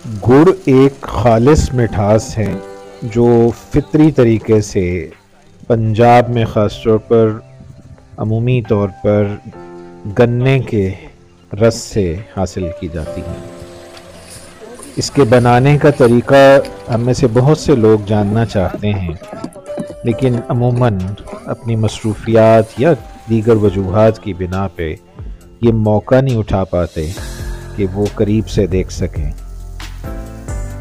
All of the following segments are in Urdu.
گڑ ایک خالص مٹھاس ہے جو فطری طریقے سے پنجاب میں خاص طور پر عمومی طور پر گنے کے رس سے حاصل کی جاتی ہے۔ اس کے بنانے کا طریقہ ہم میں سے بہت سے لوگ جاننا چاہتے ہیں، لیکن عموماً اپنی مصروفیات یا دیگر وجوہات کی بنا پہ یہ موقع نہیں اٹھا پاتے کہ وہ قریب سے دیکھ سکیں۔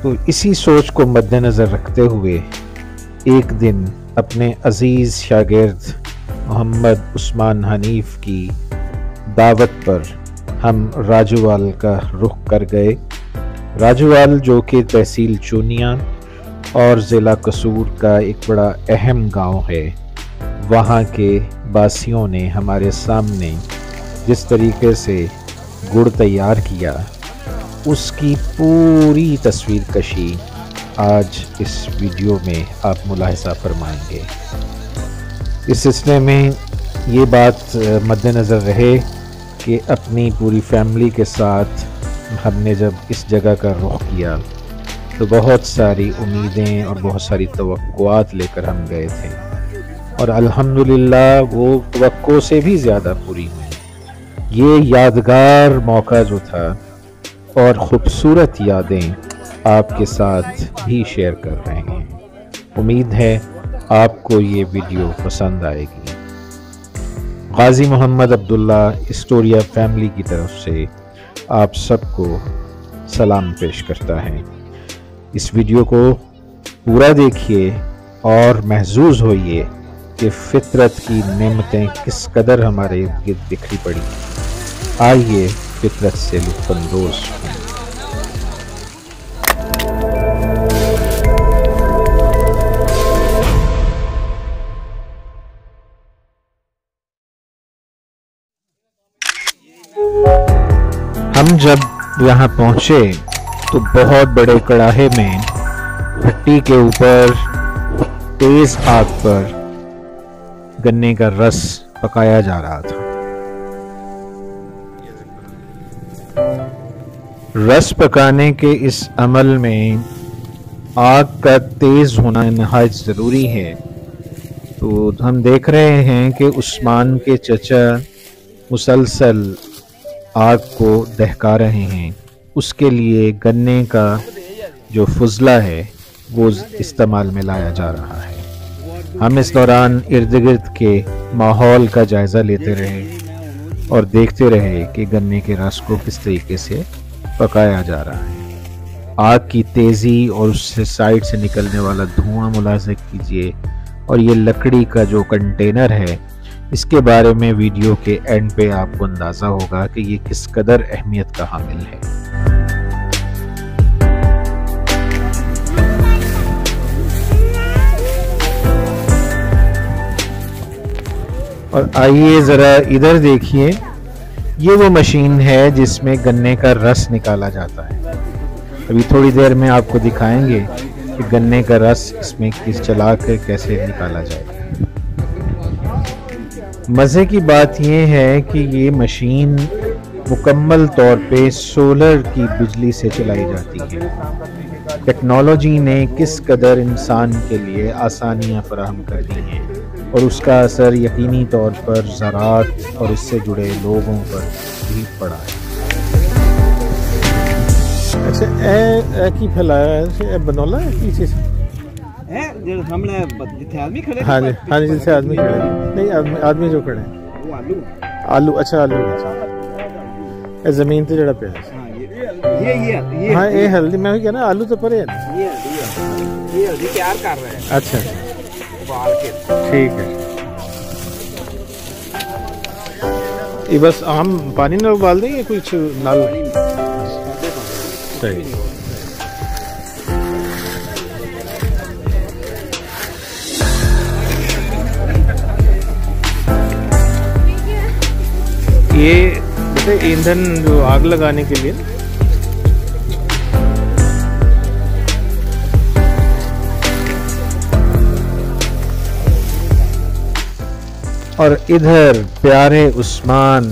تو اسی سوچ کو مد نظر رکھتے ہوئے ایک دن اپنے عزیز شاگرد محمد عثمان حنیف کی دعوت پر ہم راجوال کا رخ کر گئے۔ راجوال جو کہ تحصیل چونیا اور ضلع قصور کا ایک بڑا اہم گاؤں ہے، وہاں کے باسیوں نے ہمارے سامنے جس طریقے سے گڑ تیار کیا، اس کی پوری تصویر کشی آج اس ویڈیو میں آپ ملاحظہ فرمائیں گے۔ اس سلسلے میں یہ بات مد نظر رہے کہ اپنی پوری فیملی کے ساتھ ہم نے جب اس جگہ کا رخ کیا تو بہت ساری امیدیں اور بہت ساری توقعات لے کر ہم گئے تھے، اور الحمدللہ وہ توقع سے بھی زیادہ پوری ہوئی۔ یہ یادگار موقع جو تھا اور خوبصورت یادیں آپ کے ساتھ بھی شیئر کر رہے ہیں۔ امید ہے آپ کو یہ ویڈیو پسند آئے گی۔ غازی محمد عبداللہ اسٹوریا فیملی کی طرف سے آپ سب کو سلام پیش کرتا ہے۔ اس ویڈیو کو پورا دیکھیے اور محظوظ ہوئیے کہ فطرت کی نعمتیں کس قدر ہمارے ارد گرد بکھری پڑی۔ آئیے فطرت سے لطف اندوز ہوں۔ ہم جب یہاں پہنچے تو بہت بڑے کڑاہے میں بھٹی کے اوپر تیز آگ پر گنے کا رس پکایا جا رہا تھا۔ رس پکانے کے اس عمل میں آگ کا تیز ہونا نہایت ضروری ہے۔ تو ہم دیکھ رہے ہیں کہ عثمان کے چچا مسلسل آگ کو دہکا رہے ہیں۔ اس کے لیے گنے کا جو فضلہ ہے وہ استعمال میں لایا جا رہا ہے۔ ہم اس دوران ارد گرد کے ماحول کا جائزہ لیتے رہے اور دیکھتے رہے کہ گنے کے رس کو کس طریقے سے پکایا جا رہا ہے۔ آگ کی تیزی اور اس سے سائڈ سے نکلنے والا دھواں ملاحظہ کیجیے، اور یہ لکڑی کا جو کنٹینر ہے، اس کے بارے میں ویڈیو کے اینڈ پہ آپ کو اندازہ ہوگا کہ یہ کس قدر اہمیت کا حامل ہے۔ اور آئیے ذرا ادھر دیکھیے، یہ وہ مشین ہے جس میں گنے کا رس نکالا جاتا ہے۔ ابھی تھوڑی دیر میں آپ کو دکھائیں گے کہ گنے کا رس اس میں چلا کر کیسے نکالا جائے گا۔ مزے کی بات یہ ہے کہ یہ مشین مکمل طور پہ سولر کی بجلی سے چلائی جاتی ہے۔ ٹیکنالوجی نے کس قدر انسان کے لیے آسانیاں فراہم کر دی ہیں، اور اس کا اثر یقینی طور پر زراعت اور اس سے جڑے لوگوں پر بھی پڑا ہے۔ اچھا اے کی پھیلایا ہے، بنولا ہے کی چیز ہے؟ ہاں جی ہاں جی، جیسے آدمی کھڑے ہیں، نہیں آدمی جو کھڑے ہیں، آلو، اچھا آلو ہے زمین تے جڑا پہ ہے۔ ہاں یہ ہلدی، میں کہنا نا آلو تو پرے ہے نا، یہ ہلدی تیار کر رہے ہیں۔ اچھا ٹھیک ہے، یہ بس عام پانی نہ ابال دیں یا کچھ نال؟ صحیح۔ یہ ایندھن جو آگ لگانے کے لیے، اور ادھر پیارے عثمان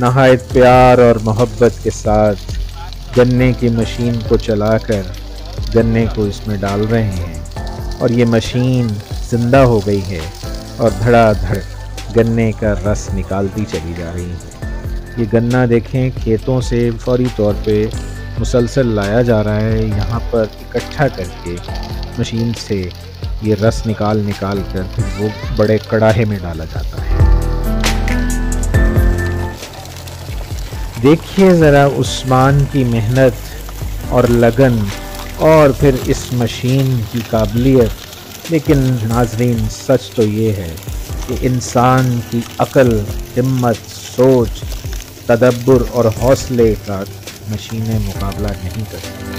نہایت پیار اور محبت کے ساتھ گنے کی مشین کو چلا کر گنے کو اس میں ڈال رہے ہیں اور یہ مشین زندہ ہو گئی ہے اور دھڑا دھڑ گنے کا رس نکالتی چلی جا رہی ہے۔ یہ گنا دیکھیں کھیتوں سے فوری طور پہ مسلسل لایا جا رہا ہے، یہاں پر اکٹھا کر کے مشین سے یہ رس نکال کر پھر وہ بڑے کڑاہے میں ڈالا جاتا ہے۔ دیکھیے ذرا عثمان کی محنت اور لگن اور پھر اس مشین کی قابلیت، لیکن ناظرین سچ تو یہ ہے کہ انسان کی عقل، ہمت، سوچ، تدبر اور حوصلے کا مشینیں مقابلہ نہیں کر سکتی۔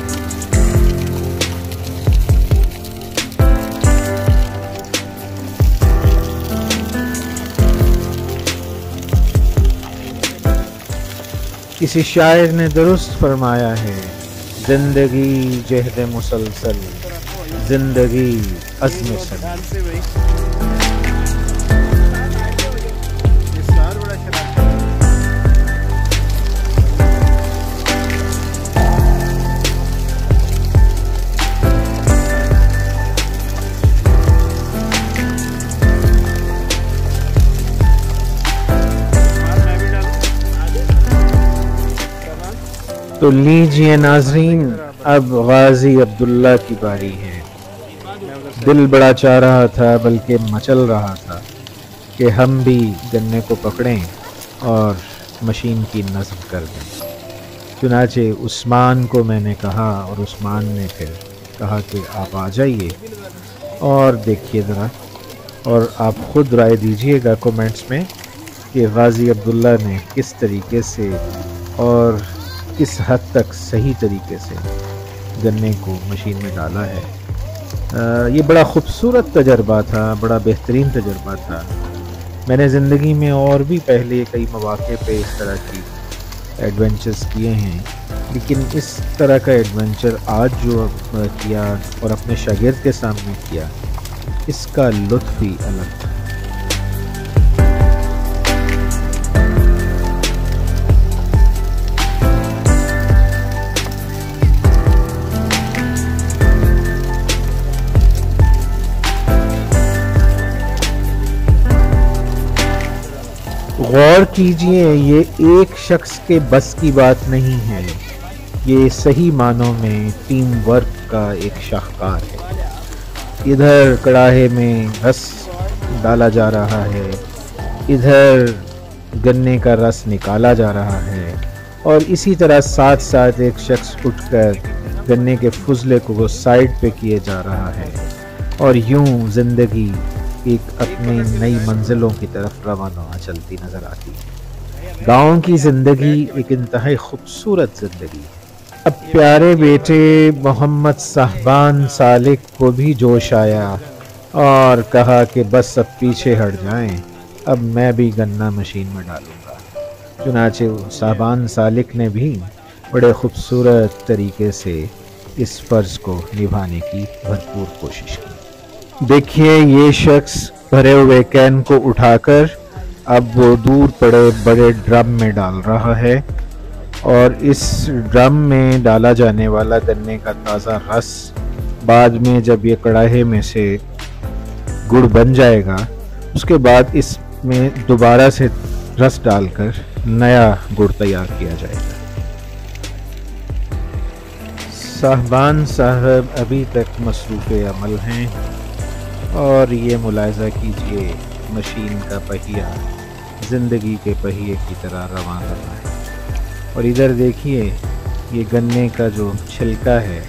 کسی شاعر نے درست فرمایا ہے، زندگی جہد مسلسل، زندگی عزم سل۔ تو لیجئے ناظرین، اب غازی عبداللہ کی باری ہے۔ دل بڑا چاہ رہا تھا بلکہ مچل رہا تھا کہ ہم بھی گنے کو پکڑیں اور مشین کی نصب کر دیں۔ چنانچہ عثمان کو میں نے کہا اور عثمان نے پھر کہا کہ آپ آ جائیے اور دیکھیے ذرا، اور آپ خود رائے دیجئے گا کومنٹس میں کہ غازی عبداللہ نے کس طریقے سے اور کس حد تک صحیح طریقے سے گنے کو مشین میں ڈالا ہے۔ یہ بڑا خوبصورت تجربہ تھا، بڑا بہترین تجربہ تھا۔ میں نے زندگی میں اور بھی پہلے کئی مواقع پہ اس طرح کی ایڈونچرز کیے ہیں، لیکن اس طرح کا ایڈونچر آج جو کیا اور اپنے شاگرد کے سامنے کیا، اس کا لطف ہی الگ تھا۔ غور کیجئے، یہ ایک شخص کے بس کی بات نہیں ہے، یہ صحیح معنوں میں ٹیم ورک کا ایک شاہکار ہے۔ ادھر کڑاہے میں رس ڈالا جا رہا ہے، ادھر گنے کا رس نکالا جا رہا ہے، اور اسی طرح ساتھ ساتھ ایک شخص اٹھ کر گنے کے فضلے کو وہ سائیڈ پہ کیے جا رہا ہے، اور یوں زندگی ایک اپنی نئی منزلوں کی طرف روانہ چلتی نظر آتی ہے۔ گاؤں کی زندگی ایک انتہائی خوبصورت زندگی ہے۔ اب پیارے بیٹے محمد صاحبان سالک کو بھی جوش آیا اور کہا کہ بس اب پیچھے ہٹ جائیں، اب میں بھی گنا مشین میں ڈالوں گا۔ چنانچہ صاحبان سالک نے بھی بڑے خوبصورت طریقے سے اس فرض کو نبھانے کی بھرپور کوشش کی۔ دیکھیے یہ شخص بھرے ہوئے کین کو اٹھا کر اب وہ دور پڑے بڑے ڈرم میں ڈال رہا ہے، اور اس ڈرم میں ڈالا جانے والا گنے کا تازہ رس بعد میں جب یہ کڑاہے میں سے گڑ بن جائے گا، اس کے بعد اس میں دوبارہ سے رس ڈال کر نیا گڑ تیار کیا جائے گا۔ صاحبان صاحب ابھی تک مصروف عمل ہیں، اور یہ ملاحظہ کیجئے مشین کا پہیہ زندگی کے پہیے کی طرح رواں کر رہا ہے، اور ادھر دیکھیے یہ گنے کا جو چھلکا ہے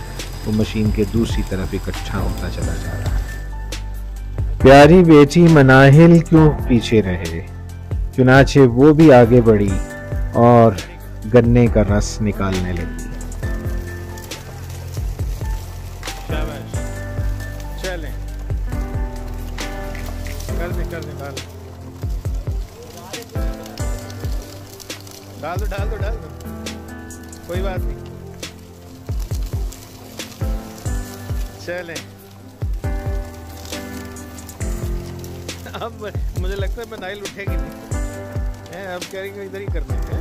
وہ مشین کے دوسری طرف اکٹھا ہوتا چلا جا رہا ہے۔ پیاری بیٹی مناہل کیوں پیچھے رہے، چنانچہ وہ بھی آگے بڑھی اور گنے کا رس نکالنے لگی۔ ڈال دو کوئی بات نہیں، چلیں۔ اب مجھے لگتا ہے منائل اٹھے گی نہیں، اب کہہ رہی ادھر ہی کرنا ہے۔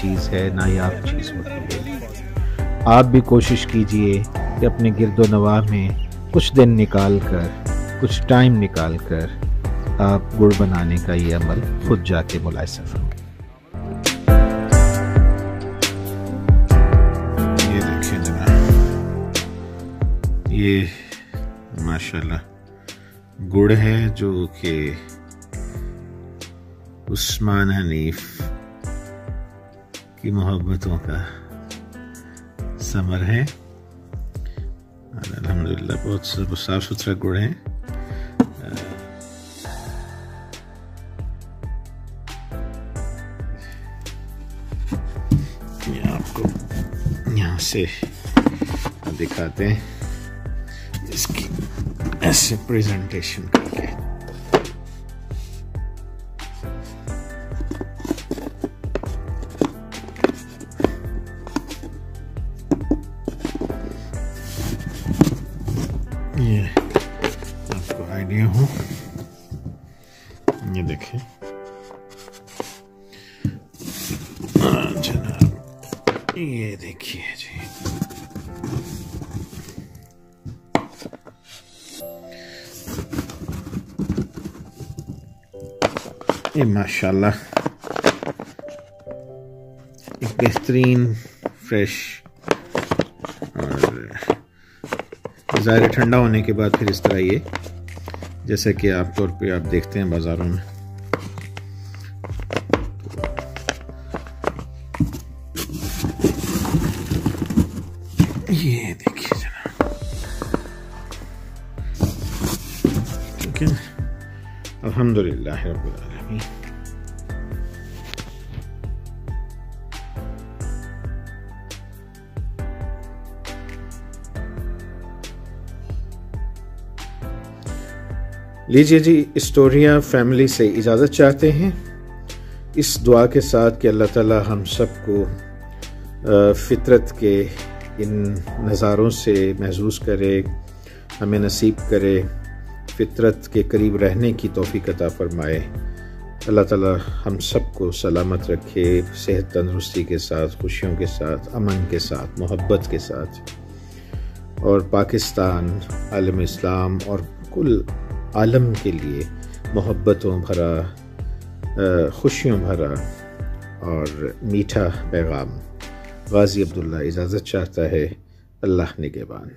چیز ہے، نایاب چیز ہوتی ہے۔ آپ بھی کوشش کیجئے کہ اپنے گرد و نواح میں کچھ دن نکال کر، کچھ ٹائم نکال کر آپ گڑ بنانے کا یہ عمل خود جا کے ملاحظہ فرمائیں۔ یہ دیکھیں جناب، یہ ماشاءاللہ گڑ ہے جو کہ عثمان حنیف کی محبتوں کا ثمر ہے، اور الحمدللہ بہت صاف ستھرا گڑ ہے۔ یہ آپ کو یہاں سے دکھاتے ہیں اس کی ایسے پریزنٹیشن کر کے۔ یہ آپ کو آئیڈیا ہو، یہ دیکھیں جناب، یہ دیکھیے جی، یہ ماشاءاللہ ایک بہترین فریش، اور ظاہر ٹھنڈا ہونے کے بعد پھر اس طرح یہ جیسا کہ عام طور پہ آپ دیکھتے ہیں بازاروں میں۔ یہ دیکھیے جناب، ٹھیک ہے، الحمدللہ رب العالمین۔ لیجیے جی، اسٹوریاں فیملی سے اجازت چاہتے ہیں، اس دعا کے ساتھ کہ اللہ تعالی ہم سب کو فطرت کے ان نظاروں سے محظوظ کرے، ہمیں نصیب کرے، فطرت کے قریب رہنے کی توفیق عطا فرمائے۔ اللہ تعالی ہم سب کو سلامت رکھے، صحت تندرستی کے ساتھ، خوشیوں کے ساتھ، امن کے ساتھ، محبت کے ساتھ، اور پاکستان، عالم اسلام اور کل عالم کے لیے محبتوں بھرا، خوشیوں بھرا اور میٹھا پیغام۔ غازی عبداللہ اجازت چاہتا ہے، اللہ نگہبان۔